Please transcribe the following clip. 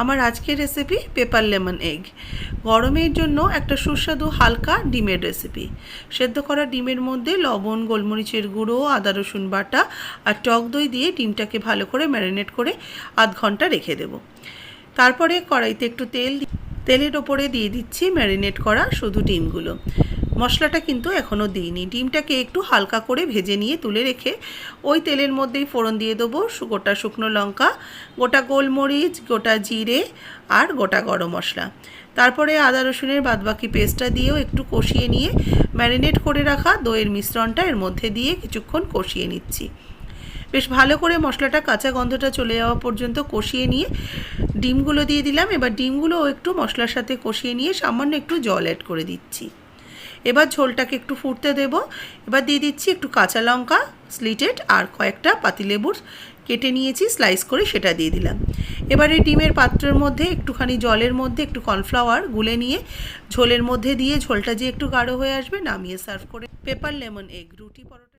আমার আজকের recipe paper lemon egg. গরমের জন্য একটা সুস্বাদু হালকা ডিমের রেসিপি। সেদ্ধ করা ডিমের মধ্যে লবণ, গোলমরিচের গুঁড়ো, আদা রসুন বাটা আর টক দই দিয়ে ডিমটাকে ভালো করে ম্যারিনেট করে আধ ঘন্টা রেখে দেব। তারপরে কড়াইতে একটু তেলের ওপরে দিয়ে দিচ্ছি ম্যারিনেট করা শুধু ডিমগুলো। মশলাটা কিন্তু এখনও দিইনি। ডিমটাকে একটু হালকা করে ভেজে নিয়ে তুলে রেখে ওই তেলের মধ্যেই ফোড়ন দিয়ে দেবো গোটা শুকনো লঙ্কা, গোটা গোলমরিচ, গোটা জিরে আর গোটা গরম মশলা। তারপরে আদা রসুনের বাদবাকি পেস্টটা দিয়েও একটু কষিয়ে নিয়ে ম্যারিনেট করে রাখা দইয়ের মিশ্রণটা এর মধ্যে দিয়ে কিছুক্ষণ কষিয়ে নিচ্ছি। বেশ ভালো করে মশলাটা কাঁচা গন্ধটা চলে যাওয়া পর্যন্ত কষিয়ে নিয়ে ডিমগুলো দিয়ে দিলাম। এবার ডিমগুলোও একটু মশলার সাথে কষিয়ে নিয়ে সামান্য একটু জল অ্যাড করে দিচ্ছি। এবার ঝোলটাকে একটু ফুটতে দেব। এবার দিয়ে দিচ্ছি একটু কাঁচা লঙ্কা স্লিটেড আর কয়েকটা পাতিলেবুর কেটে নিয়েছি স্লাইস করে, সেটা দিয়ে দিলাম। এবার এই ডিমের পাত্রের মধ্যে একটুখানি জলের মধ্যে একটু কর্নফ্লাওয়ার গুলে নিয়ে ঝোলের মধ্যে দিয়ে ঝোলটা যে একটু গাঢ় হয়ে আসবে নামিয়ে সার্ভ করে পেপার লেমন এগ রুটি পরোটা।